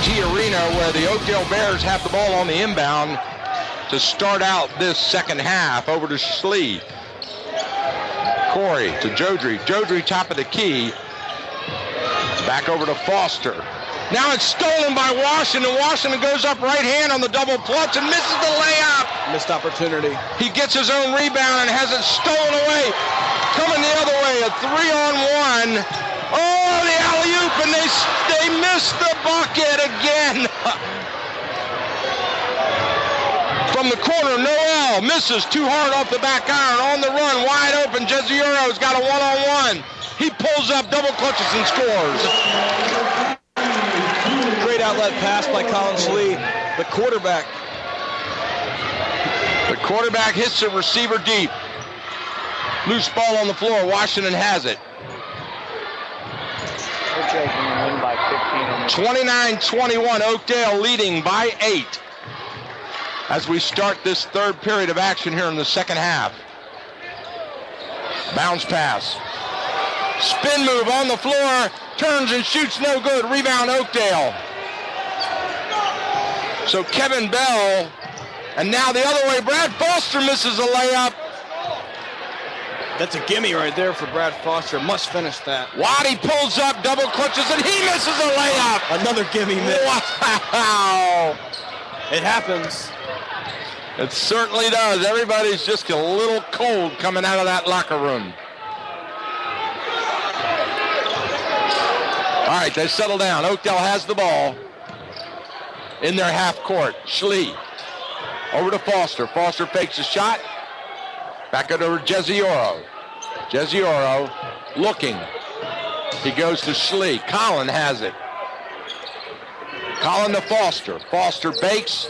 CMC Arena, where the Oakdale Bears have the ball on the inbound to start out this second half. Over to Schlee. Corey to Jodry. Jodry top of the key. Back over to Foster. Now it's stolen by Washington. Washington goes up right hand on the double clutch and misses the layup. Missed opportunity. He gets his own rebound and has it stolen away. Coming the other way, a 3-on-1. Oh, the alley-oop, and they missed the bucket again. From the corner, Noel misses too hard off the back iron. On the run, wide open. Jeziero's got a one-on-one. He pulls up, double clutches, and scores. Great outlet pass by Colin Schlee, the quarterback. The quarterback hits the receiver deep. Loose ball on the floor. Washington has it. 29-21, Oakdale leading by 8 as we start this third period of action here in the second half. Bounce pass. Spin move on the floor. Turns and shoots, no good. Rebound Oakdale. So Kevin Bell, and now the other way, Brad Foster misses a layup. That's a gimme right there for Brad Foster. Must finish that. Waddy pulls up, double clutches, and he misses a layup. Another gimme miss. Wow. It happens. It certainly does. Everybody's just a little cold coming out of that locker room. All right, they settle down. Oakdale has the ball in their half court. Schlee over to Foster. Foster fakes a shot. Back over to Jezieiro. Jezieiro looking. He goes to Schlee. Colin has it. Colin to Foster. Foster bakes.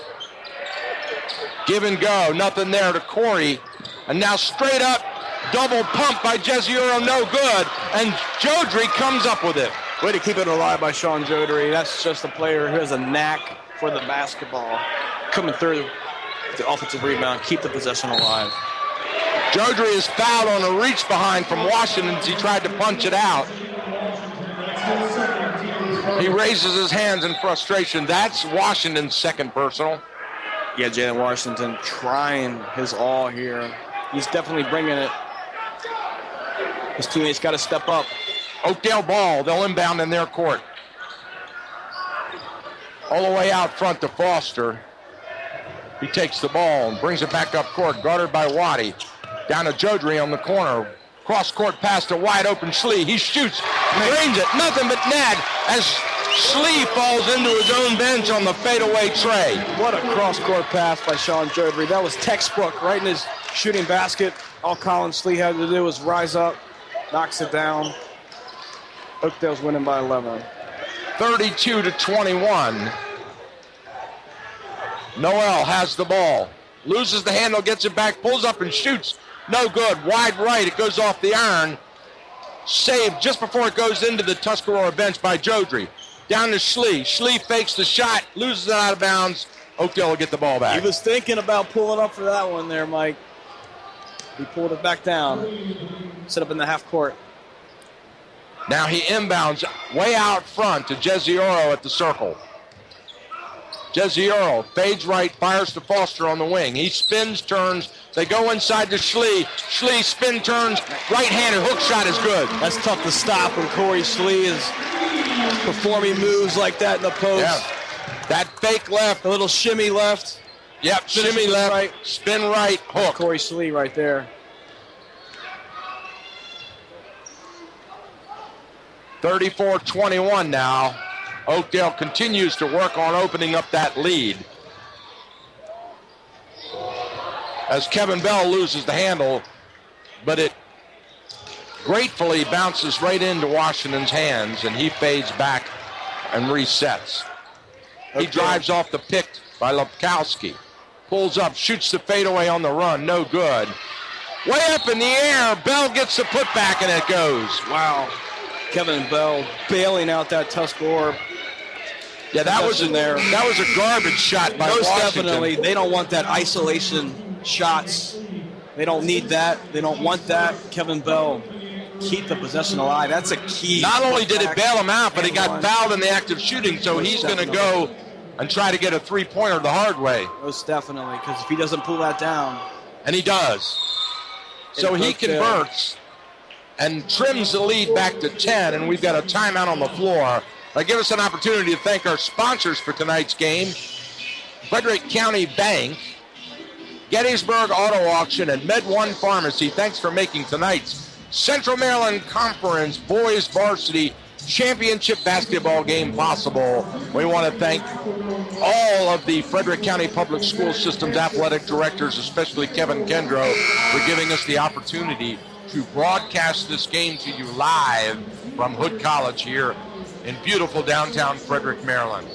Give and go. Nothing there to Corey. And now straight up, double pump by Jezieiro. No good. And Jodry comes up with it. Way to keep it alive by Sean Jodry. That's just a player who has a knack for the basketball. Coming through the offensive rebound. Keep the possession alive. Jodry is fouled on a reach behind from Washington as he tried to punch it out. He raises his hands in frustration. That's Washington's second personal. Yeah, Jalen Washington trying his all here. He's definitely bringing it. His teammates got to step up. Oakdale ball. They'll inbound in their court. All the way out front to Foster. He takes the ball and brings it back up court, guarded by Waddy. Down to Jodry on the corner. Cross-court pass to wide open Schlee. He shoots, drains it, nothing but net as Schlee falls into his own bench on the fadeaway tray. What a cross-court pass by Sean Jodry. That was textbook, right in his shooting basket. All Colin Schlee had to do was rise up, knocks it down. Oakdale's winning by 11. 32-21. Noel has the ball. Loses the handle, gets it back, pulls up and shoots. No good. Wide right. It goes off the iron. Saved just before it goes into the Tuscarora bench by Jodry. Down to Schlee. Schlee fakes the shot, loses it out of bounds. Oakdale will get the ball back. He was thinking about pulling up for that one there, Mike. He pulled it back down. Set up in the half court. Now he inbounds way out front to Jezieiro at the circle. Jezieiro fades right, fires to Foster on the wing. He spins, turns. They go inside to Schlee. Schlee spin, turns, right-handed hook shot is good. That's tough to stop when Corey Schlee is performing moves like that in the post. Yeah. That fake left. A little shimmy left. Yep, shimmy left, right. Spin right, hook. Corey Schlee right there. 34-21 now. Oakdale continues to work on opening up that lead. As Kevin Bell loses the handle, but it gratefully bounces right into Washington's hands, and he fades back and resets. He drives off the pick by Lepkowski. Pulls up, shoots the fadeaway on the run, no good. Way up in the air, Bell gets the putback, and it goes. Wow. Kevin Bell bailing out that Tuscarora. Yeah, that was in there. That was a garbage shot by Most Washington. definitely. They don't want that isolation shots. They don't need that. They don't want that. Kevin Bell keep the possession alive. That's a key. Not only did it bail him out, but he got fouled in the act of shooting, so he's going to go and try to get a three-pointer the hard way. Most definitely, because if he doesn't pull that down. And he does. So he converts and trims the lead back to 10, and we've got a timeout on the floor. Give us an opportunity to thank our sponsors for tonight's game. Frederick County Bank, Gettysburg Auto Auction, and Med1 Pharmacy. Thanks for making tonight's Central Maryland Conference Boys Varsity Championship basketball game possible. We want to thank all of the Frederick County Public School System's athletic directors, especially Kevin Kendrow, for giving us the opportunity to broadcast this game to you live from Hood College here in beautiful downtown Frederick, Maryland.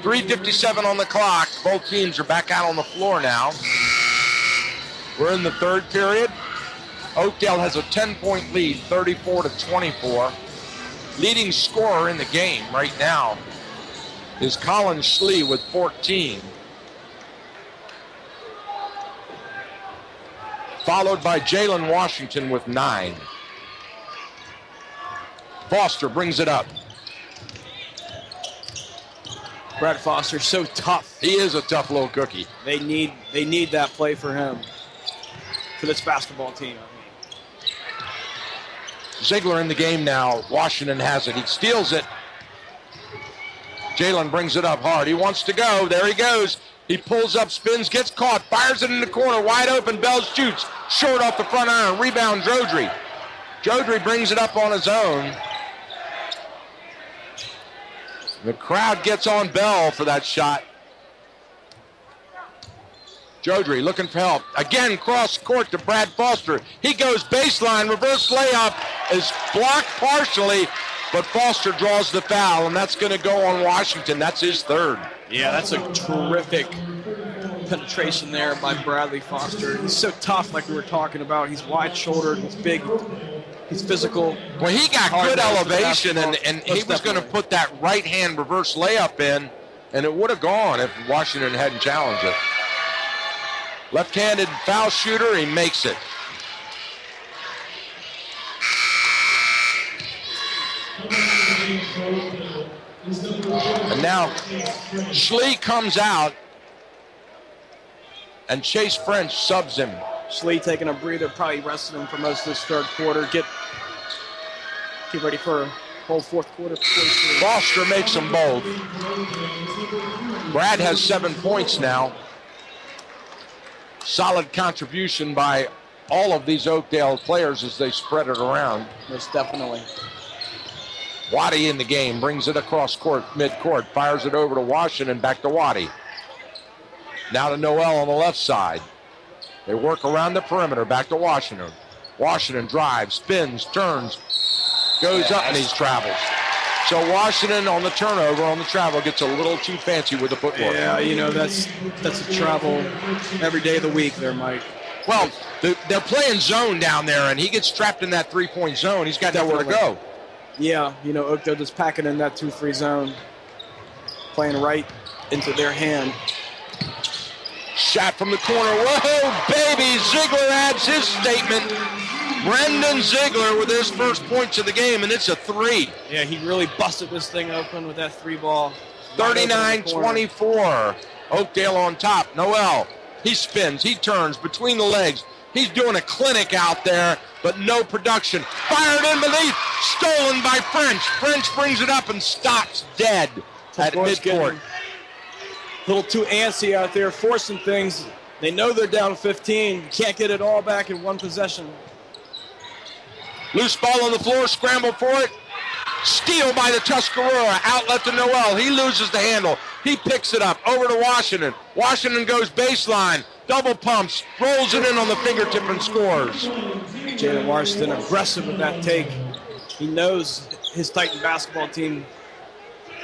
3:57 on the clock. Both teams are back out on the floor now. We're in the third period. Oakdale has a 10-point lead, 34-24. Leading scorer in the game right now is Colin Schlee with 14. Followed by Jalen Washington with 9. Foster brings it up. Brad Foster, so tough. He is a tough little cookie. They need that play for him, for this basketball team. Ziegler in the game now. Washington has it. He steals it. Jalen brings it up hard. He wants to go. There he goes. He pulls up, spins, gets caught, fires it in the corner. Wide open. Bell shoots. Short off the front iron. Rebound, Jodry. Jodry brings it up on his own. The crowd gets on Bell for that shot. Jodry looking for help. Again, cross court to Brad Foster. He goes baseline. Reverse layup is blocked partially, but Foster draws the foul, and that's going to go on Washington. That's his third. Yeah, that's a terrific penetration there by Bradley Foster. He's so tough, like we were talking about. He's wide-shouldered. He's big. He's physical. Well, he got good elevation, and he was going to put that right-hand reverse layup in, and it would have gone if Washington hadn't challenged it. Left-handed foul shooter, he makes it. And now Schlee comes out, and Chase French subs him. Schlee taking a breather, probably resting him for most of this third quarter. Get ready for a whole fourth quarter. Foster makes them both. Brad has 7 points now. Solid contribution by all of these Oakdale players as they spread it around. Most definitely. Waddy in the game, brings it across court, mid-court, fires it over to Washington, back to Waddy. Now to Noel on the left side. They work around the perimeter, back to Washington. Washington drives, spins, turns, goes up, and he's travels. So Washington on the turnover, on the travel, gets a little too fancy with the footwork. Yeah, you know, that's a travel every day of the week there, Mike. Well, they're playing zone down there, and he gets trapped in that three-point zone. He's got nowhere to go. Yeah, you know, Oakdale just packing in that 2-3 zone, playing right into their hand. Shot from the corner. Whoa, baby! Ziegler adds his statement. Brendan Ziegler with his first points of the game, and it's a 3. Yeah, he really busted this thing open with that 3 ball. 39-24. Oakdale on top. Noel, he spins, he turns between the legs. He's doing a clinic out there, but no production. Fired in beneath, stolen by French. French brings it up and stops dead at midcourt. A little too antsy out there, forcing things. They know they're down 15. Can't get it all back in one possession. Loose ball on the floor, scramble for it. Steal by the Tuscarora, outlet to Noel. He loses the handle. He picks it up, over to Washington. Washington goes baseline, double pumps, rolls it in on the fingertip and scores. Jalen Washington aggressive with that take. He knows his Titan basketball team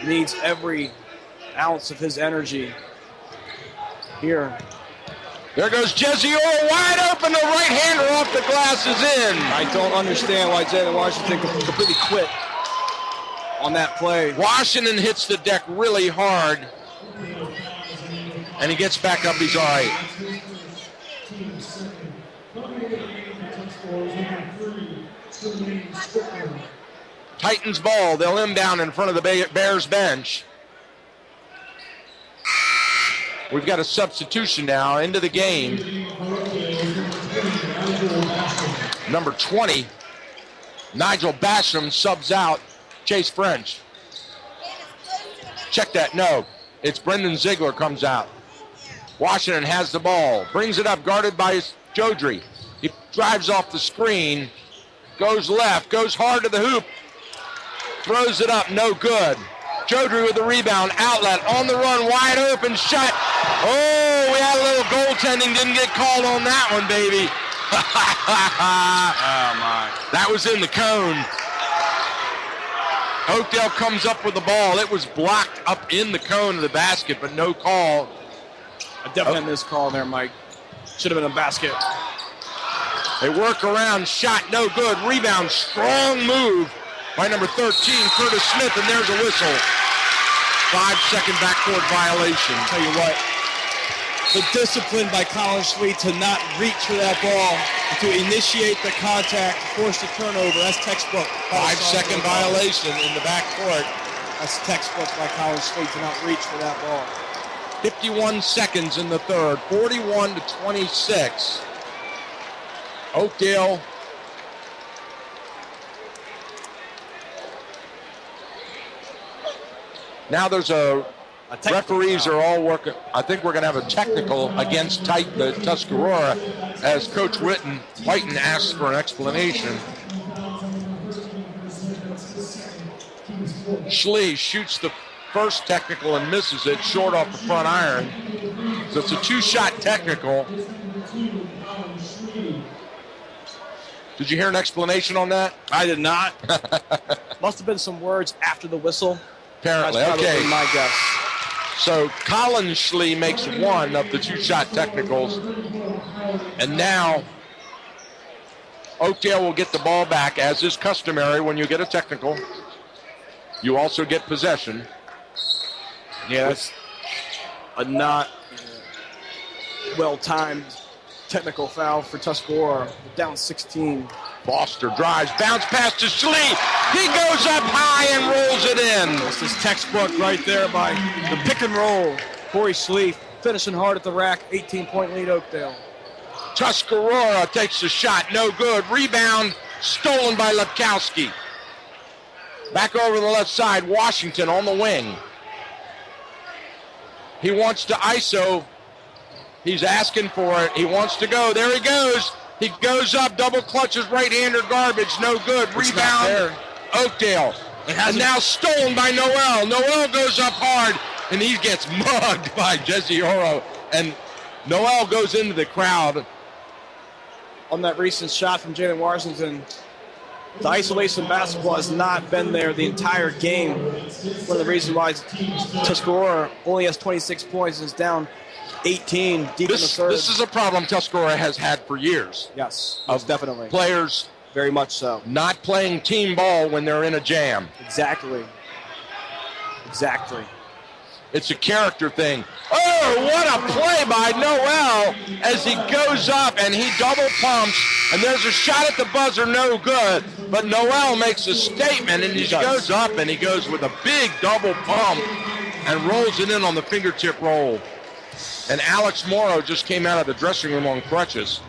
needs every ounce of his energy. Here. There goes Jeziora, wide open, the right-hander off the glass is in. I don't understand why Jalen Washington completely quit on that play. Washington hits the deck really hard, and he gets back up, he's all right. Titans ball. They'll inbound in front of the Bears bench. We've got a substitution now into the game. Number 20, Nigel Basham subs out Chase French. Check that. No, it's Brendan Ziegler comes out. Washington has the ball. Brings it up, guarded by Jodry. He drives off the screen. Goes left. Goes hard to the hoop. Throws it up. No good. Jodry with the rebound. Outlet. On the run. Wide open. Shot. Oh, we had a little goaltending. Didn't get called on that one, baby. Oh, my. That was in the cone. Oakdale comes up with the ball. It was blocked up in the cone of the basket, but no call. A definite missed call there, Mike. Should have been a basket. They work around. Shot no good. Rebound. Strong move by number 13, Curtis Smith, and there's a whistle. 5-second backcourt violation. Tell you what, the discipline by Colin Schlee to not reach for that ball, to initiate the contact, force the turnover, that's textbook. 5-second violation in the backcourt. That's textbook by Colin Schlee to not reach for that ball. 51 seconds in the third, 41-26. Oakdale now there's a referees foul. are all working. I think we're going to have a technical against the Tuscarora as Coach Whiten asks for an explanation. Schlee shoots the first technical and misses it short off the front iron. So it's a 2-shot technical. Did you hear an explanation on that? I did not. Must have been some words after the whistle. Apparently, That's okay. probably my guess. So Colin Schlee makes one of the 2-shot technicals. And now Oakdale will get the ball back, as is customary when you get a technical. You also get possession. Yeah, that's a not well-timed technical foul for Tuscarora. Down 16. Foster drives, bounce pass to Schlee. He goes up high and rolls it in. This is textbook right there by the pick and roll. Corey Schlee finishing hard at the rack. 18-point lead, Oakdale. Tuscarora takes the shot, no good. Rebound stolen by Lepkowski. Back over the left side, Washington on the wing. He wants to ISO. He's asking for it. He wants to go. There he goes. He goes up, double clutches, right-hander garbage, no good. Rebound, Oakdale. And now stolen by Noel. Noel goes up hard, and he gets mugged by Jesse Oro. And Noel goes into the crowd. On that recent shot from Jalen Washington, the isolation basketball has not been there the entire game. One of the reasons why Tuscarora only has 26 points and is down 18 deep in the third. This is a problem Tuscarora has had for years. Yes, most definitely. Players very much so. Not playing team ball when they're in a jam. Exactly. It's a character thing. Oh, what a play by Noel as he goes up and he double pumps. And there's a shot at the buzzer, no good. But Noel makes a statement and he goes up and he goes with a big double pump and rolls it in on the fingertip roll. And Alex Morrow just came out of the dressing room on crutches.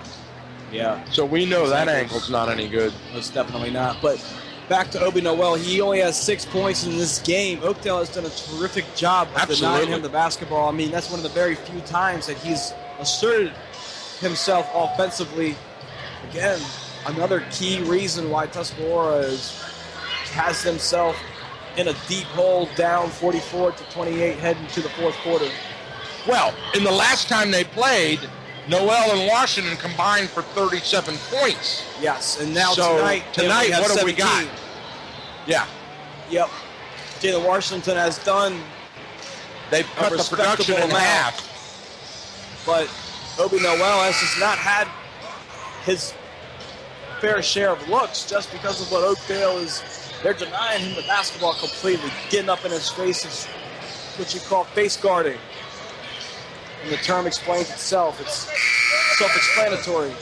Yeah. So we know that ankle's not any good. It's definitely not. But back to Obi Noel, he only has 6 points in this game. Oakdale has done a terrific job of denying him the basketball. I mean, that's one of the very few times that he's asserted himself offensively. Again, another key reason why Tuscarora has himself in a deep hole, down 44-28, heading to the fourth quarter. Well, in the last time they played, Noel and Washington combined for 37 points. Yes, and now tonight what have 17. we got? Yeah. Yep. Jalen Washington has done. They've cut the production in half. But Obi Noel has just not had his fair share of looks just because of what Oakdale is. They're denying him the basketball completely, getting up in his face. It's what you call face guarding. And the term explains itself. It's self-explanatory.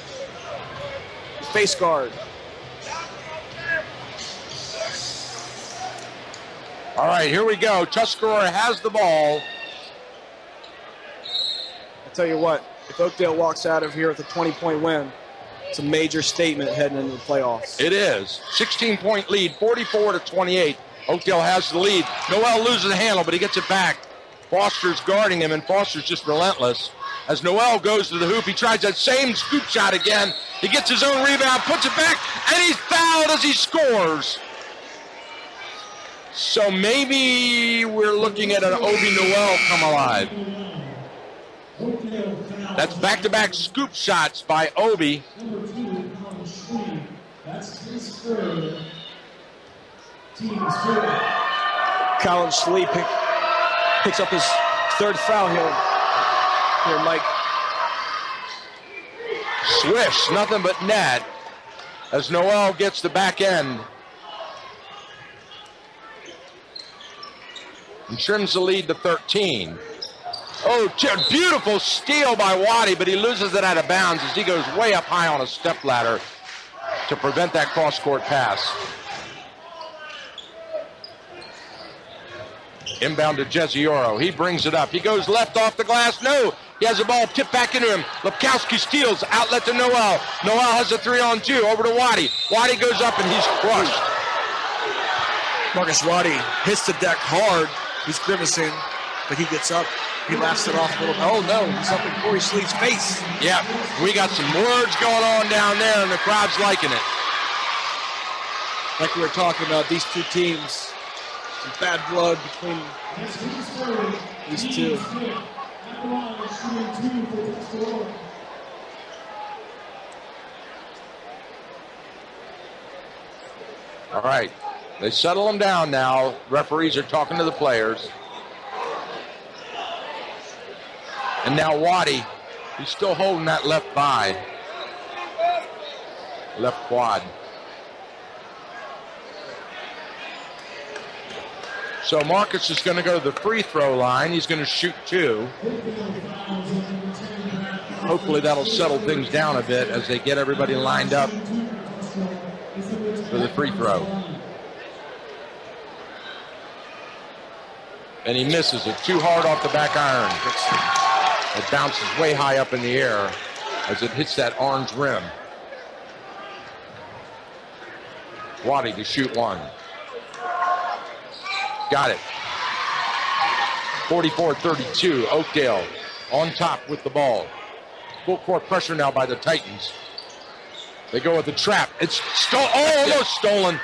Face guard. All right, here we go. Tuscarora has the ball. I'll tell you what, if Oakdale walks out of here with a 20-point win, it's a major statement heading into the playoffs. It is. 16-point lead, 44-28. Oakdale has the lead. Noel loses the handle, but he gets it back. Foster's guarding him, and Foster's just relentless. As Noel goes to the hoop, he tries that same scoop shot again. He gets his own rebound, puts it back, and he's fouled as he scores. So maybe we're looking at an Obi Noel come alive. That's back-to-back scoop shots by Obi. Colin Schlee picks up his third foul here, Mike. Swish, nothing but net, as Noel gets the back end and trims the lead to 13. Oh, beautiful steal by Waddy, but he loses it out of bounds as he goes way up high on a stepladder to prevent that cross-court pass. Inbound to Jezioro. He brings it up. He goes left off the glass. No. He has the ball tipped back into him. Lepkowski steals. Outlet to Noel. Noel has a 3-on-2. Over to Waddy. Waddy goes up and he's crushed. Marcus Waddy hits the deck hard. He's grimacing, but he gets up. He laughs it off a little bit. Oh, no. He's up in Corey Slee's face. Yeah. We got some words going on down there, and the crowd's liking it. Like we were talking about, these two teams, some bad blood between these two. All right. They settle them down now. Referees are talking to the players. And now Waddy, he's still holding that left thigh. Left quad. So Marcus is going to go to the free throw line. He's going to shoot 2. Hopefully that'll settle things down a bit as they get everybody lined up for the free throw. And he misses it too hard off the back iron. It bounces way high up in the air as it hits that orange rim. Waddy to shoot 1. Got it. 44-32. Oakdale on top with the ball. Full court pressure now by the Titans. They go with the trap. It's almost stolen.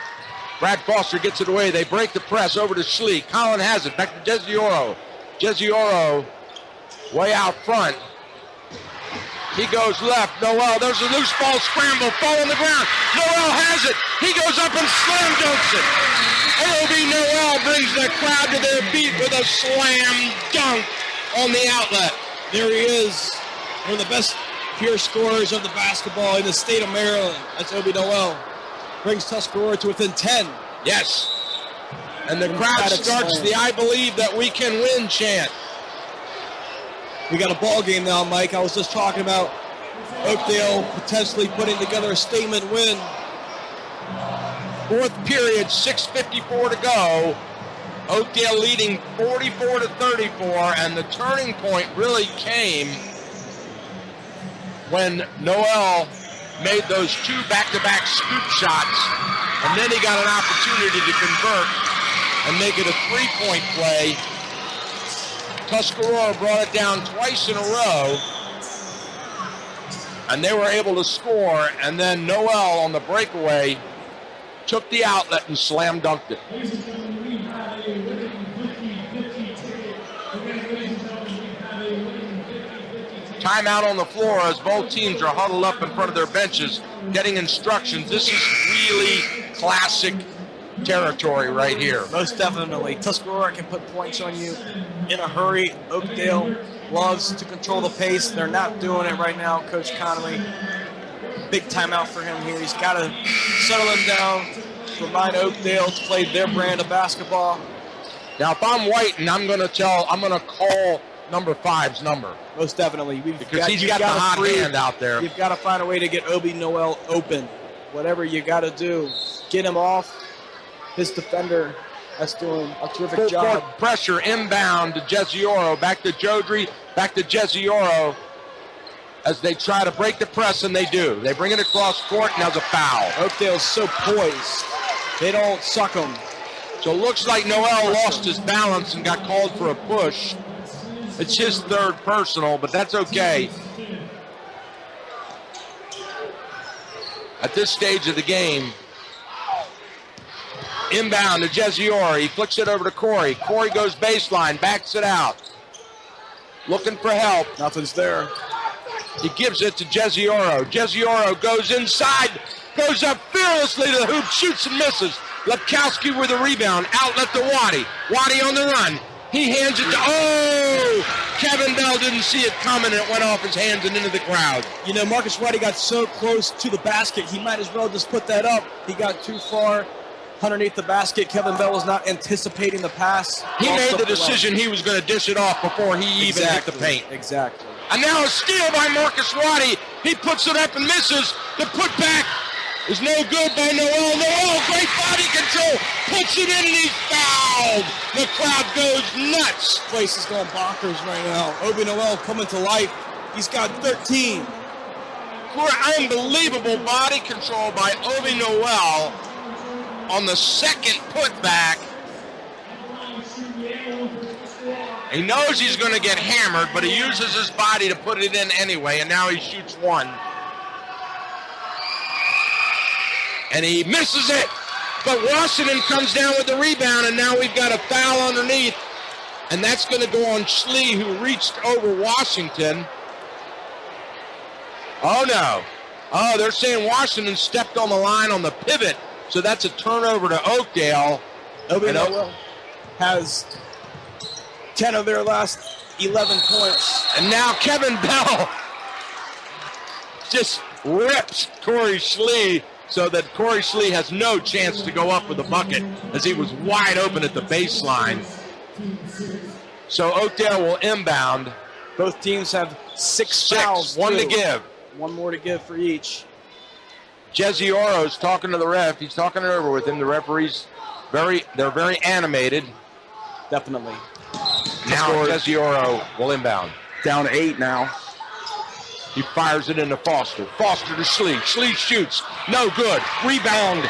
Brad Foster gets it away. They break the press over to Schlee. Colin has it. Back to Jezioro. Jezioro way out front. He goes left. Noel. There's a loose ball scramble. Fall on the ground. Noel has it. He goes up and slam dunks it. Obi Noel brings the crowd to their feet with a slam dunk on the outlet. There he is. One of the best pure scorers of the basketball in the state of Maryland. That's Obi Noel. Brings Tuscarora to within 10. Yes. And the crowd starts the I believe that we can win chant. We got a ball game now, Mike. I was just talking about Oakdale potentially putting together a statement win. Fourth period, 6:54 to go. Oakdale leading 44-34, and the turning point really came when Noel made those 2 back-to-back scoop shots, and then he got an opportunity to convert and make it a 3-point play. Tuscarora brought it down twice in a row, and they were able to score, and then Noel on the breakaway took the outlet and slam dunked it. Timeout on the floor as both teams are huddled up in front of their benches getting instructions. This is really classic territory right here. Most definitely. Tuscarora can put points on you in a hurry. Oakdale loves to control the pace. They're not doing it right now. Coach Connolly, big timeout for him here. He's got to settle him down, remind Oakdale to play their brand of basketball. Now, if I'm White, I'm going to call number 5's number. Most definitely. Because he's got the hot hand out there. You've got to find a way to get Obi Noel open. Whatever you got to do. Get him off his defender That's doing a terrific Full job. court pressure inbound to Jesioro. Back to Jodry. Back to Jesioro. As they try to break the press, and they do. They bring it across court, and there's a foul. Oakdale's so poised. They don't suck them. So it looks like Noel lost his balance and got called for a push. It's his third personal, but that's okay. At this stage of the game, inbound to Jesioro. He flicks it over to Corey. Corey goes baseline, backs it out. Looking for help. Nothing's there. He gives it to Jesioro. Jesioro goes inside, goes up fearlessly to the hoop, shoots and misses. Lepkowski with a rebound. Outlet to Waddy. Waddy on the run. He hands it to, Kevin Bell didn't see it coming, and it went off his hands and into the crowd. You know, Marcus Waddy got so close to the basket, he might as well just put that up. He got too far underneath the basket. Kevin Bell was not anticipating the pass. He made the decision he was going to dish it off before he even hit the paint. Exactly. And now a steal by Marcus Waddy. He puts it up and misses. The putback is no good by Noel. Noel, great body control, puts it in and he's fouled. The crowd goes nuts. Place is going bonkers right now. Obi Noel coming to life. He's got 13. Unbelievable body control by Obi Noel on the second putback. He knows he's going to get hammered, but he uses his body to put it in anyway, and now he shoots one. And he misses it, but Washington comes down with the rebound, and now we've got a foul underneath, and that's going to go on Schlee, who reached over Washington. Oh, no. Oh, they're saying Washington stepped on the line on the pivot, so that's a turnover to Oakdale. Obi Noel has 10 of their last 11 points. And now Kevin Bell just rips Corey Schlee so that Corey Schlee has no chance to go up with a bucket as he was wide open at the baseline. So Oakdale will inbound. Both teams have six fouls. One to give. One more to give for each. Jesioro's talking to the ref. He's talking it over with him. The referees, they're very animated. Definitely. Now Tuscarora will inbound. Down 8 now. He fires it into Foster. Foster to Schlee. Schlee shoots. No good. Rebound.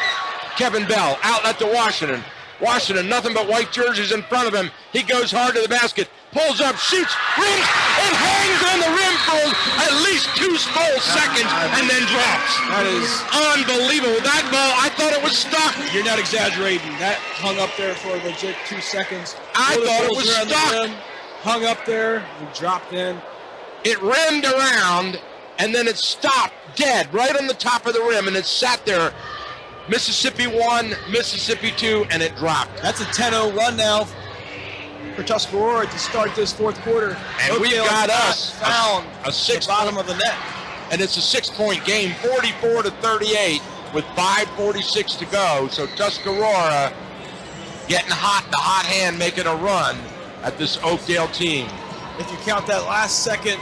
Kevin Bell. Outlet to Washington. Washington, nothing but white jerseys in front of him. He goes hard to the basket. Pulls up, shoots, rims, and hangs on the rim for at least 2 full seconds and then drops. That is unbelievable. That ball, I thought it was stuck. You're not exaggerating. That hung up there for a legit 2 seconds. I thought it was stuck. Hung up there and dropped in. It rimmed around, and then it stopped dead right on the top of the rim, and it sat there. Mississippi 1, Mississippi 2, and it dropped. That's a 10-0 run now for Tuscarora to start this fourth quarter. And we've got us found a 6 bottom of the net. And it's a 6-point game, 44-38 with 5:46 to go. So Tuscarora getting hot, the hot hand making a run at this Oakdale team. If you count that last second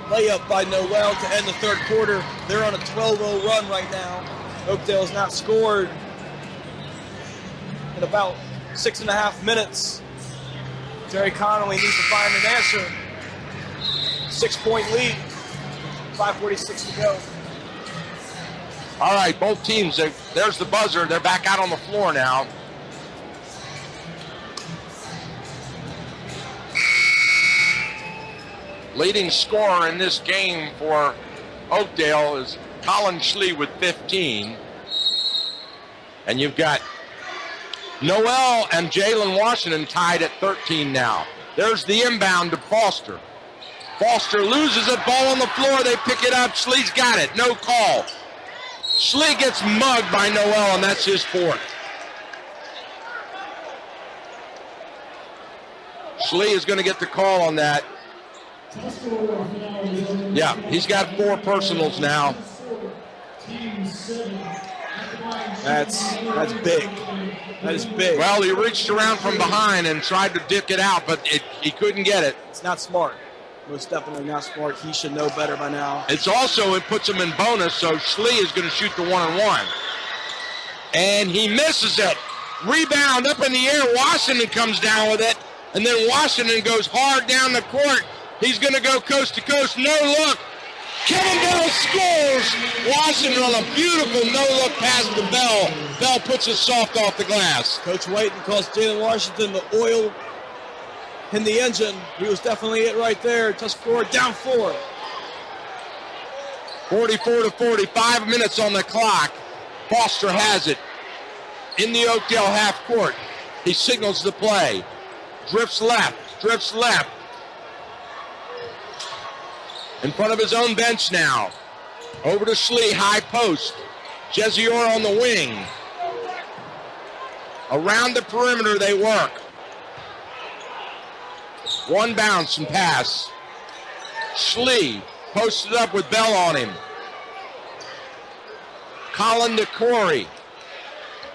layup by Noel to end the third quarter, they're on a 12-0 run right now. Oakdale's not scored in about 6.5 minutes. Terry Connolly needs to find an answer. 6-point lead, 5:46 to go. All right, both teams, there's the buzzer. They're back out on the floor now. Leading scorer in this game for Oakdale is Colin Schlee with 15. And you've got Noel and Jalen Washington tied at 13 now. There's the inbound to Foster. Foster loses it, ball on the floor, they pick it up, Schlee's got it, no call. Schlee gets mugged by Noel, and that's his fourth. Schlee is going to get the call on that. Yeah, he's got 4 personals now. That's big. That is big. Well, he reached around from behind and tried to dick it out, but he couldn't get it. It's not smart. Most definitely not smart. He should know better by now. It's also, it puts him in bonus, so Schlee is going to shoot the 1-on-1. And he misses it. Rebound up in the air. Washington comes down with it. And then Washington goes hard down the court. He's going to go coast to coast. No look. Kevin Bell scores. Washington on a beautiful no-look pass to Bell. Bell puts it soft off the glass. Coach Whiten calls Jalen Washington the oil in the engine. He was definitely it right there. Tuscarora down 4. 44-40, 5 minutes on the clock. Foster has it in the Oakdale half court. He signals the play. Drifts left. In front of his own bench now. Over to Schlee, high post. Jeziora on the wing. Around the perimeter they work. One bounce and pass. Schlee posted up with Bell on him. Collin to Corey.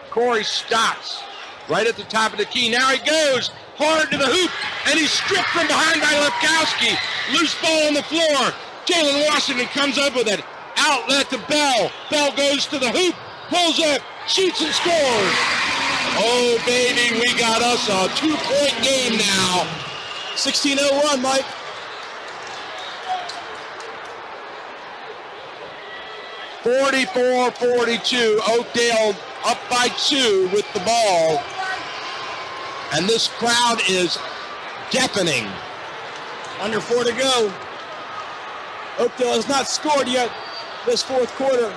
Corey stops right at the top of the key. Now he goes hard to the hoop, and he's stripped from behind by Lepkowski. Loose ball on the floor. Jalen Washington comes up with it. Outlet to Bell. Bell goes to the hoop, pulls up, shoots and scores. Oh, baby, we got us a 2-point game now. 16:01, Mike. (44-42). Oakdale up by 2 with the ball. And this crowd is deafening. Under 4 to go. Oakdale has not scored yet this fourth quarter.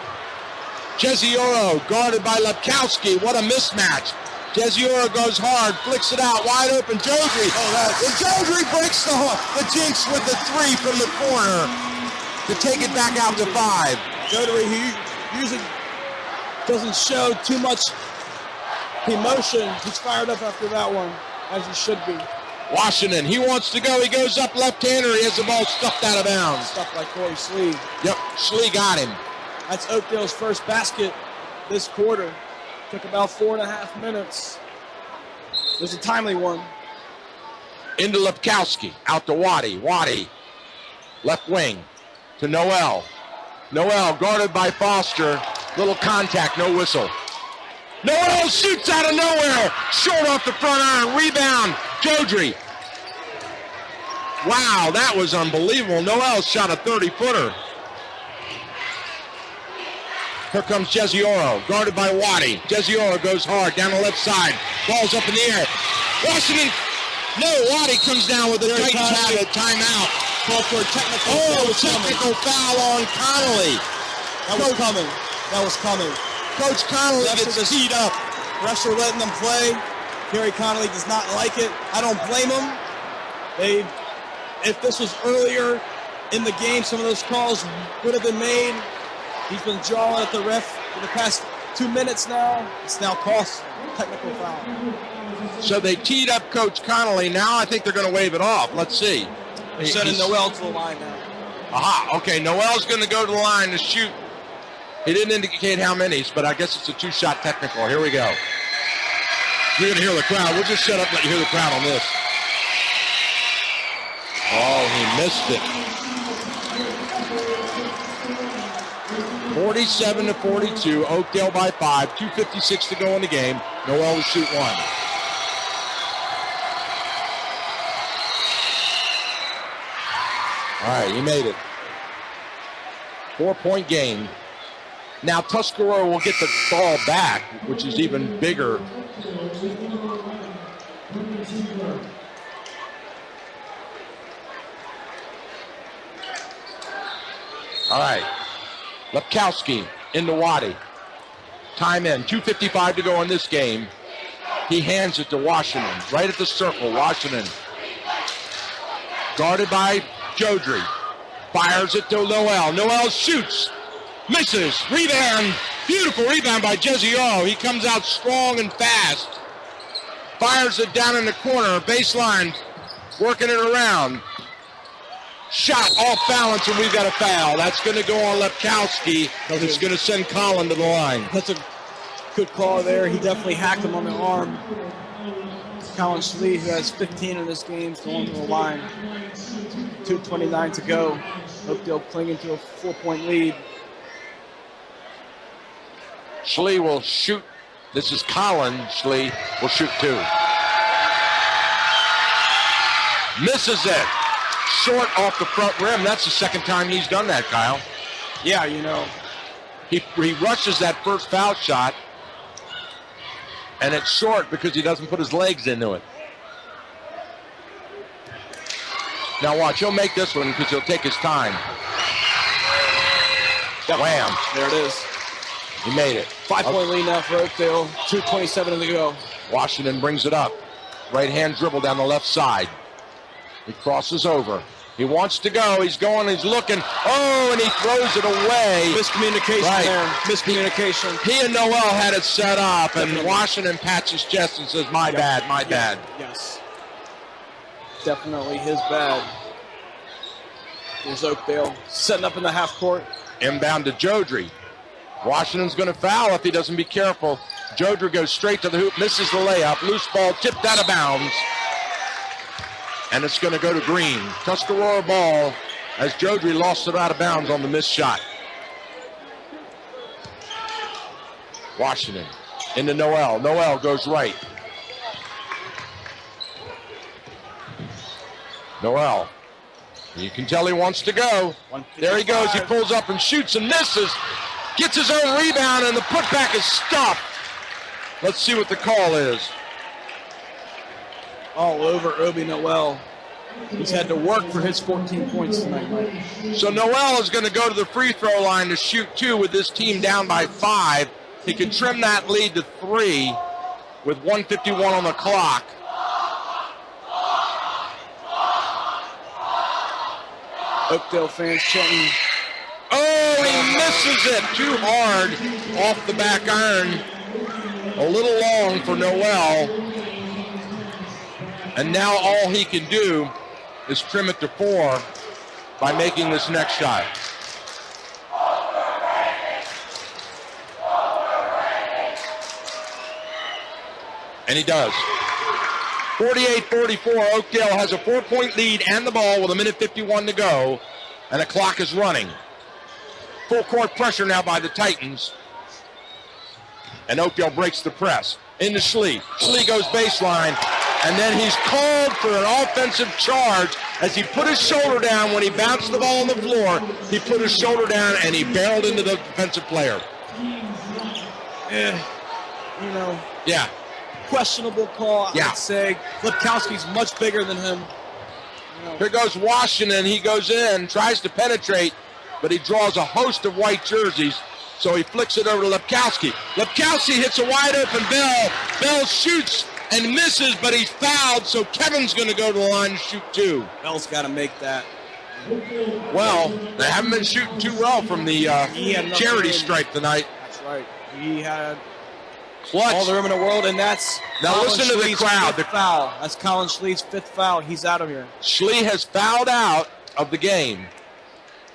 Jeziora guarded by Lepkowski. What a mismatch. Jeziora goes hard, flicks it out, wide open. Jodry. And Jodry breaks the jinx with the 3 from the corner to take it back out to 5. Jodry, he usually doesn't show too much emotion. He's fired up after that one, as he should be. Washington, he wants to go. He goes up left-hander. He has the ball stuffed out of bounds. Stuffed by Corey Schlee. Yep, Schlee got him. That's Oakdale's first basket this quarter. Took about 4.5 minutes. It was a timely one. Into Lepkowski. Out to Waddy. Waddy. Left wing to Noel. Noel guarded by Foster. Little contact, no whistle. Noel shoots out of nowhere. Short off the front iron. Rebound. Jodry. Wow, that was unbelievable. Noel shot a 30-footer. Here comes Jeziora, guarded by Waddy. Jeziora goes hard down the left side. Ball's up in the air. Washington. No, Waddy comes down with a timeout. Call for a technical foul on Connolly. That was coming. Coach Connolly gets teed up. Refs are letting them play. Kerry Connolly does not like it. I don't blame him. If this was earlier in the game, some of those calls would have been made. He's been jawing at the ref for the past 2 minutes now. It's now cost technical foul. So they teed up Coach Connolly. Now I think they're going to wave it off. Let's see. They're sending Noel to the line now. Aha, okay. Noel's going to go to the line to shoot. He didn't indicate how many, but I guess it's a 2-shot technical. Here we go. You're going to hear the crowd. We'll just shut up and let you hear the crowd on this. Oh, he missed it. 47-42. Oakdale by 5. 2:56 to go in the game. Noel will shoot 1. All right, he made it. 4-point game. Now Tuscarora will get the ball back, which is even bigger. All right. Lepkowski into Waddy. Time in. 2:55 to go in this game. He hands it to Washington. Right at the circle. Washington. Guarded by Jodry. Fires it to Noel. Noel shoots. Misses. Rebound. Beautiful rebound by Jeziora. He comes out strong and fast. Fires it down in the corner. Baseline. Working it around. Shot off balance, and we've got a foul. That's going to go on Lepkowski. It's going to send Collin to the line. That's a good call there. He definitely hacked him on the arm. Collin Schlee, who has 15 in this game, is going to the line. 2:29 to go. Oakdale clinging to a 4-point lead. Schlee will shoot This is Colin Schlee. Will shoot 2. Misses it. Short off the front rim. That's the second time he's done that, Kyle. Yeah, you know. He rushes that first foul shot, and it's short because he doesn't put his legs into it. Now watch, he'll make this one because he'll take his time. Wham. There it is. He made it. 5-point lead now for Oakdale. 2:27 to go. Washington brings it up. Right hand dribble down the left side. He crosses over. He wants to go. He's going. He's looking. Oh, and he throws it away. Miscommunication there. Miscommunication. He and Noel had it set up, and Washington pats his chest and says, my bad, my bad. Yes. Definitely his bad. Here's Oakdale setting up in the half court. Inbound to Jodry. Washington's going to foul if he doesn't be careful. Jodry goes straight to the hoop, misses the layup. Loose ball tipped out of bounds. And it's going to go to Green. Tuscarora ball as Jodry lost it out of bounds on the missed shot. Washington into Noel. Noel goes right. Noel. You can tell he wants to go. There he goes. He pulls up and shoots and misses. Gets his own rebound, and the putback is stopped. Let's see what the call is. All over Obi Noel. He's had to work for his 14 points tonight, Mike. So Noel is going to go to the free throw line to shoot 2 with this team down by 5. He can trim that lead to 3 with 1:51 on the clock. Oakdale fans chanting. Oh, he misses it too hard off the back iron. A little long for Noel. And now all he can do is trim it to 4 by making this next shot. And he does. 48-44, Oakdale has a 4-point lead and the ball with 1:51 to go, and the clock is running. Full court pressure now by the Titans. And Oakdale breaks the press. Into Schlee. Schlee goes baseline, and then he's called for an offensive charge as he put his shoulder down when he bounced the ball on the floor. He put his shoulder down, and he barreled into the defensive player. You know. Yeah. Questionable call, I'd say. Lipkowski's much bigger than him. You know. Here goes Washington. He goes in, tries to penetrate, but he draws a host of white jerseys, so he flicks it over to Lipkowski. Lipkowski hits a wide-open Bell. Bell shoots and misses, but he's fouled, so Kevin's going to go to the line to shoot 2. Bell's got to make that. Well, they haven't been shooting too well from the charity stripe tonight. That's right. He had clutch. All the room in the world, and that's now Colin listen to the Schlee's crowd. Fifth foul. That's Colin Schlee's 5th foul. He's out of here. Schlee has fouled out of the game.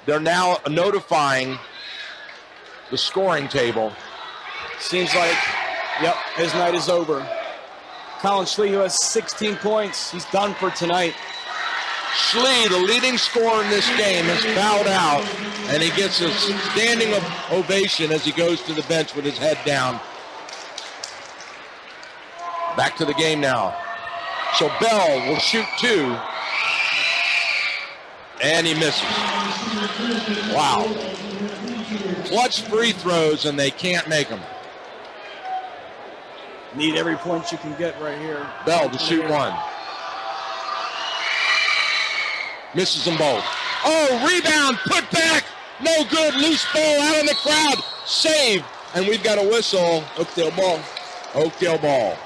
They're now notifying the scoring table. Seems like, yep, his night is over. Colin Schlee, who has 16 points, he's done for tonight. Schlee, the leading scorer in this game, has fouled out, and he gets a standing ovation as he goes to the bench with his head down. Back to the game now. So Bell will shoot 2. And he misses. Wow. Clutch free throws, and they can't make them. Need every point you can get right here. Bell to shoot 1. Misses them both. Oh, rebound, put back. No good, loose ball out in the crowd. Save. And we've got a whistle. Oakdale ball. Oakdale ball.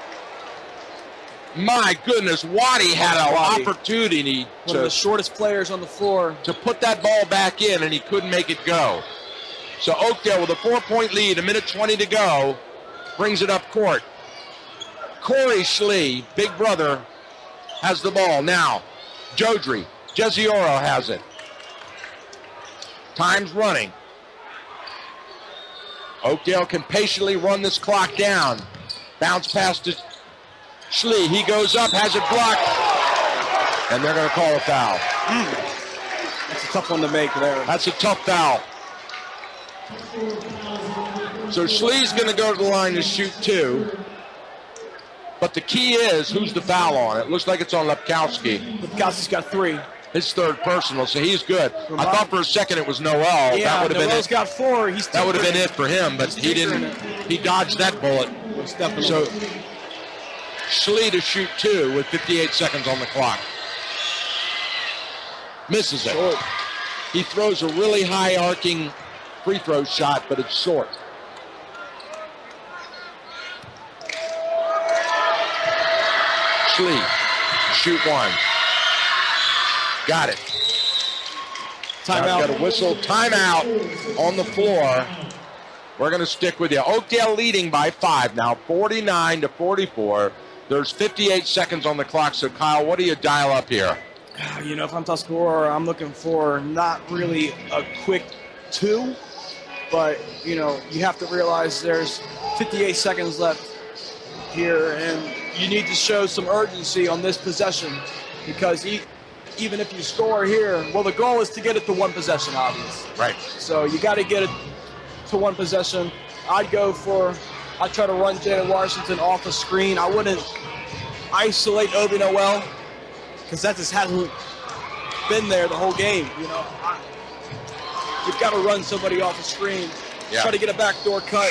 My goodness, Waddy had an opportunity one of the shortest players on the floor to put that ball back in, and he couldn't make it go. So Oakdale with a 4-point lead, 1:20 to go, brings it up court. Corey Schlee, big brother, has the ball. Now, Jodry, Jezioro has it. Time's running. Oakdale can patiently run this clock down. Bounce pass to Schlee. He goes up, has it blocked, and they're going to call a foul. That's a tough one to make there. That's a tough foul. So Schlee's going to go to the line to shoot 2. But the key is, who's the foul on? It looks like it's on Lepkowski. Lepkowski's got 3. His 3rd personal, so he's good. I thought for a second it was Noel. Yeah, that would have been it. Got 4. That would have been it for him, but he didn't. He dodged that bullet. So Schlee to shoot 2 with 58 seconds on the clock. Misses it. Short. He throws a really high arcing free throw shot, but it's short. Schlee, shoot 1. Got it. Timeout. Got a whistle. Timeout on the floor. We're going to stick with you. Oakdale leading by 5 now, 49-44. There's 58 seconds on the clock. So, Kyle, what do you dial up here? You know, if I'm Tuscarora, I'm looking for not really a quick 2, but, you know, you have to realize there's 58 seconds left here, and you need to show some urgency on this possession because even if you score here, well, the goal is to get it to 1 possession, obviously. Right. So you got to get it to 1 possession. I'd try to run Jalen Washington off a screen. I wouldn't isolate Obi Noel because that just hasn't been there the whole game. You know, you've got to run somebody off a screen. Yeah. Try to get a backdoor cut,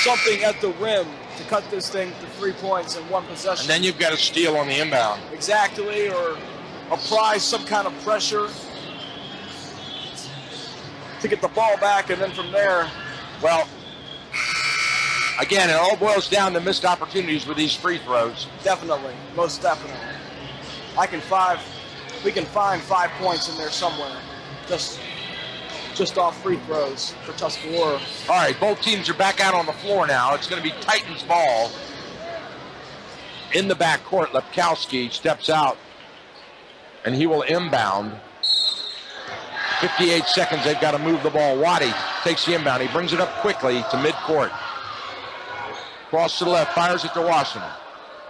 something at the rim to cut this thing to 3 points in 1 possession. And then you've got to steal on the inbound. Exactly, or apply some kind of pressure to get the ball back, and then from there, well, again, it all boils down to missed opportunities with these free throws. Definitely, most definitely. We can find 5 points in there somewhere, just off free throws for Tuscarora. All right, both teams are back out on the floor now. It's going to be Titans ball in the backcourt. Lepkowski steps out, and he will inbound. 58 seconds, they've got to move the ball. Waddy takes the inbound. He brings it up quickly to midcourt. Cross to the left, fires it to Washington.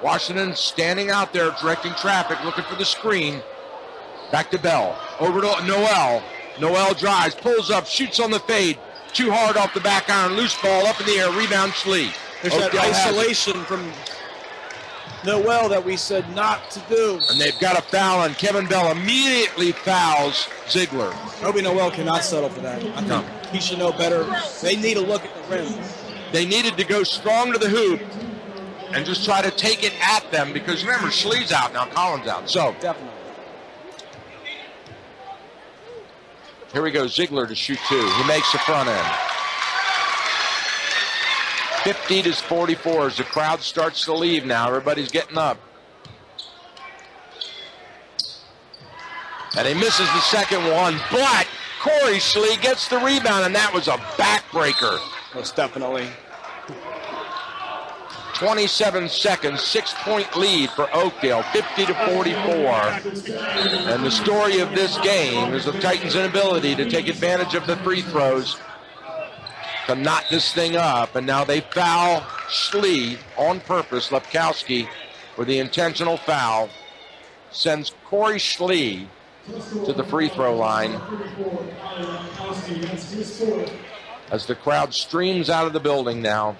Washington standing out there, directing traffic, looking for the screen. Back to Bell. Over to Noel. Noel drives, pulls up, shoots on the fade. Too hard off the back iron. Loose ball up in the air. Rebound Schlee. There's that isolation from Noel that we said not to do. And they've got a foul, and Kevin Bell immediately fouls Ziegler. Obi Noel cannot settle for that. I think he should know better. They need to look at the rim. They needed to go strong to the hoop and just try to take it at them because, remember, Schlee's out now, Collins out. So definitely. Here we go, Ziegler to shoot 2. He makes the front end. 50-44 as the crowd starts to leave now. Everybody's getting up. And he misses the second one, but Corey Schlee gets the rebound, and that was a backbreaker. Most definitely. 27 seconds, 6-point lead for Oakdale, 50-44. And the story of this game is the Titans' inability to take advantage of the free throws to knot this thing up. And now they foul Schlee on purpose. Lepkowski, with the intentional foul, sends Corey Schlee to the free throw line as the crowd streams out of the building now.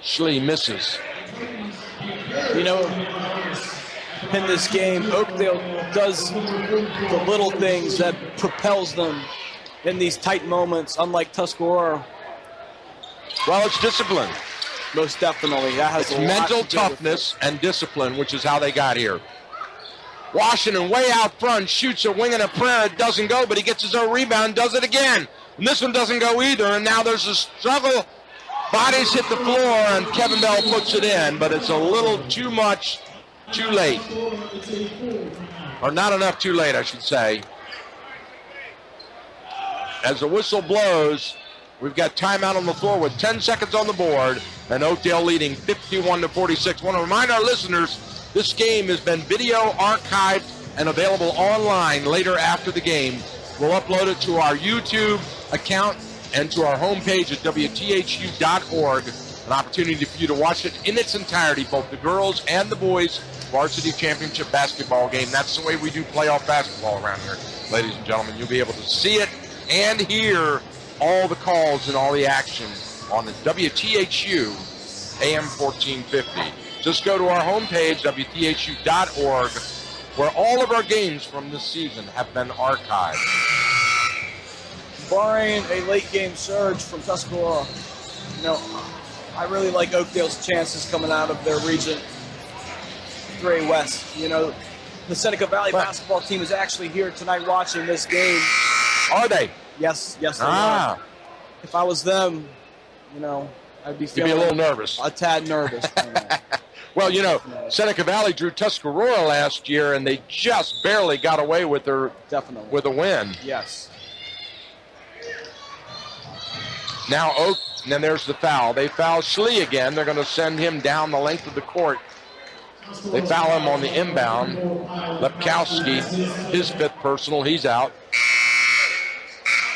Schlee misses. You know, in this game, Oakdale does the little things that propels them in these tight moments, unlike Tuscarora. Well, it's discipline. Most definitely. That has it's mental toughness and discipline, which is how they got here. Washington way out front, shoots a wing and a prayer. It doesn't go, but he gets his own rebound, does it again. And this one doesn't go either, and now there's a struggle. Bodies hit the floor, and Kevin Bell puts it in, but it's a little too much, too late. Or not enough too late, I should say. As the whistle blows, we've got timeout on the floor with 10 seconds on the board, and Oakdale leading 51-46. I want to remind our listeners, this game has been video archived and available online later after the game. We'll upload it to our YouTube account and to our homepage at WTHU.org. An opportunity for you to watch it in its entirety, both the girls and the boys varsity championship basketball game. That's the way we do playoff basketball around here, ladies and gentlemen. You'll be able to see it and hear all the calls and all the action on the WTHU AM 1450. Just go to our homepage, WTHU.org, where all of our games from this season have been archived. Barring a late game surge from Tuscarora, I really like Oakdale's chances coming out of their Region 3 West. The Seneca Valley basketball team is actually here tonight watching this game. Are they? Yes, they are. If I was them, I'd be feeling a little nervous. A tad nervous. Well, Seneca Valley drew Tuscarora last year, and they just barely got away with a win. Yes. Now and then there's the foul. They foul Schlee again. They're going to send him down the length of the court. They foul him on the inbound. Lepkowski, his 5th personal, he's out.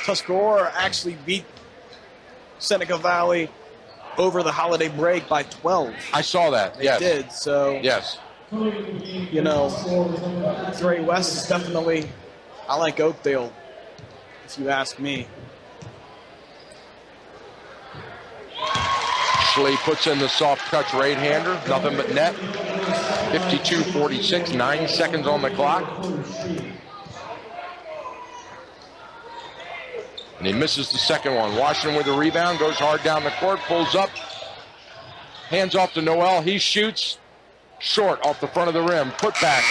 Tuscarora actually beat Seneca Valley over the holiday break by 12. I saw that. They did. So yes. 3 West is definitely, I like Oakdale, if you ask me. Schlee puts in the soft touch right-hander, nothing but net. 52-46, 9 seconds on the clock. And he misses the second one. Washington with the rebound, goes hard down the court, pulls up, hands off to Noel. He shoots short off the front of the rim. Put back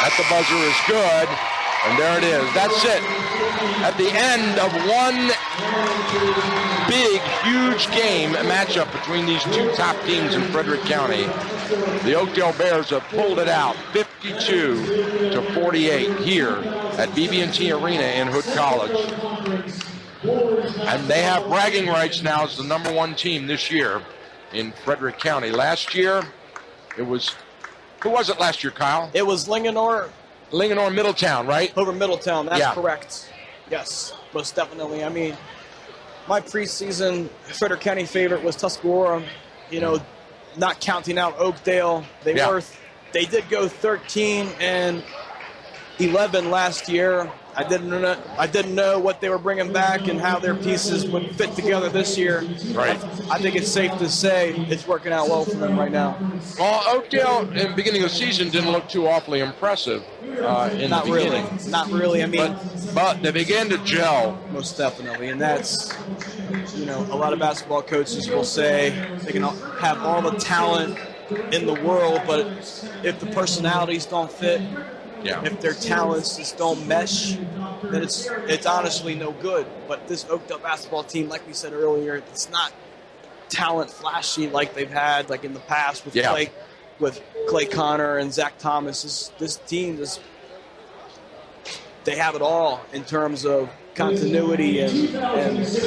at the buzzer is good. And there it is. That's it. At the end of one big, huge game matchup between these two top teams in Frederick County, the Oakdale Bears have pulled it out 52-48 here at BB&T Arena in Hood College. And they have bragging rights now as the #1 team this year in Frederick County. Last year, it was, who was it last year, Kyle? It was Linganore Middletown, right? Over Middletown, that's correct. Yes, most definitely. I mean, my preseason Frederick County favorite was Tuscarora. Not counting out Oakdale. They did go 13-11 last year. I didn't know what they were bringing back and how their pieces would fit together this year. Right. I think it's safe to say it's working out well for them right now. Well, Oakdale in the beginning of the season didn't look too awfully impressive in the beginning. Not really. I mean, but they began to gel. Most definitely, and that's a lot of basketball coaches will say they can have all the talent in the world, but if the personalities don't fit. Yeah. If their talents just don't mesh, then it's honestly no good. But this Oakdale basketball team, like we said earlier, it's not talent flashy like they've had like in the past with Clay Connor and Zach Thomas. This team they have it all in terms of continuity and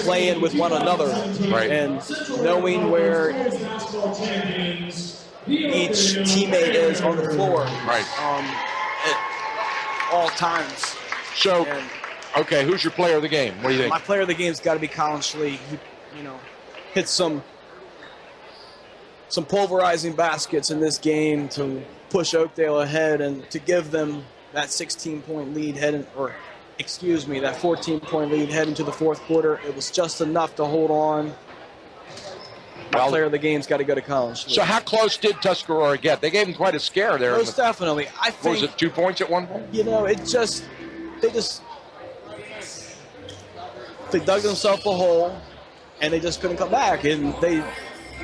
playing with one another, and knowing where each teammate is on the floor. At all times. So, okay, who's your player of the game? What do you think? My player of the game's got to be Colin Schlee. He, hit some pulverizing baskets in this game to push Oakdale ahead and to give them that 16-point lead that 14-point lead heading to the fourth quarter. It was just enough to hold on. My player of the game's got to go to Colin Schlee. So how close did Tuscarora get? They gave him quite a scare there. Most definitely. I think, was it 2 points at one point? they dug themselves a hole, and they just couldn't come back. And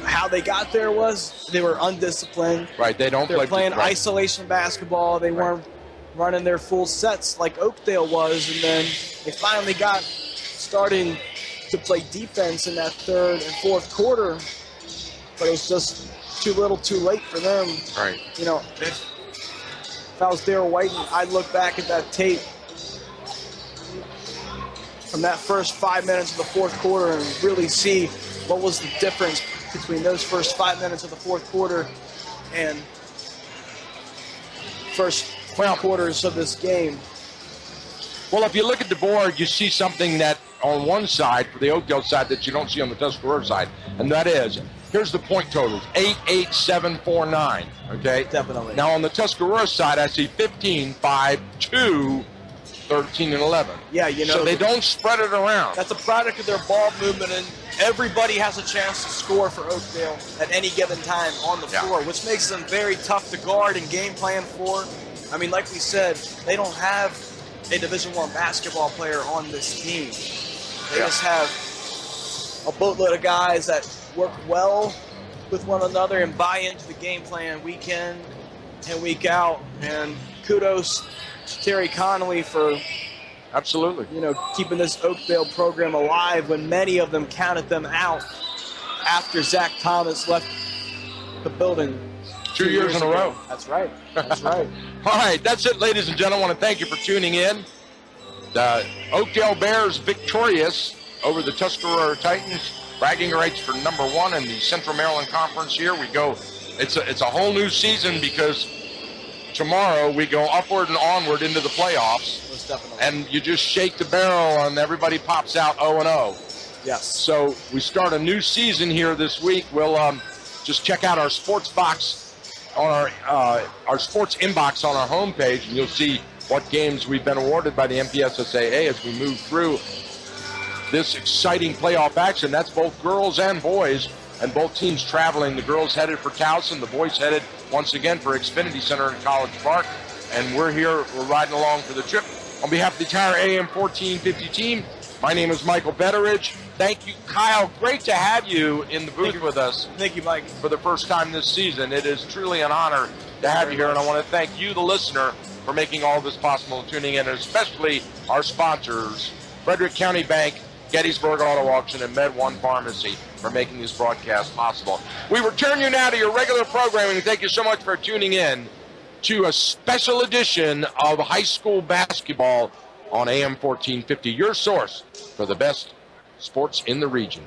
how they got there was they were undisciplined. Right, they were playing isolation basketball. They weren't running their full sets like Oakdale was, and then they finally got starting to play defense in that third and fourth quarter, but it was just too little too late for them. Right. If I was Darryl White, I'd look back at that tape from that first 5 minutes of the fourth quarter and really see what was the difference between those first 5 minutes of the fourth quarter and first 3 quarters of this game. Well, if you look at the board, you see something that on one side, for the Oakdale side, that you don't see on the Tuscarora side, and that is, here's the point totals, 8, 8, 7, 4, 9, okay? Definitely. Now, on the Tuscarora side, I see 15, 5, 2, 13 and 11. Yeah, you know. So they don't spread it around. That's a product of their ball movement, and everybody has a chance to score for Oakdale at any given time on the floor, which makes them very tough to guard and game plan for. I mean, like we said, they don't have a Division I basketball player on this team. They just have a boatload of guys that work well with one another and buy into the game plan week in and week out. And kudos to Terry Connolly for absolutely, keeping this Oakdale program alive when many of them counted them out after Zach Thomas left the building 2 years in a row. That's right. That's right. All right, that's it, ladies and gentlemen. I want to thank you for tuning in. The Oakdale Bears victorious over the Tuscarora Titans, bragging rights for number 1 in the Central Maryland Conference. Here we go. It's a whole new season because tomorrow we go upward and onward into the playoffs. Most definitely. And you just shake the barrel and everybody pops out 0-0. Yes. So we start a new season here this week. We'll just check out our sports box on our sports inbox on our homepage, and you'll see what games we've been awarded by the MPSSAA as we move through this exciting playoff action. That's both girls and boys, and both teams traveling. The girls headed for Towson, the boys headed once again for Xfinity Center in College Park, and we're riding along for the trip. On behalf of the entire AM 1450 team, my name is Michael Betteridge. Thank you, Kyle. Great to have you in the booth with us. Thank you, Mike. For the first time this season. It is truly an honor to have you here, and I want to thank you, the listener, for making all this possible and tuning in, and especially our sponsors, Frederick County Bank, Gettysburg Auto Auction, and Med One Pharmacy, for making this broadcast possible. We return you now to your regular programming. Thank you so much for tuning in to a special edition of high school basketball on AM 1450, your source for the best sports in the region.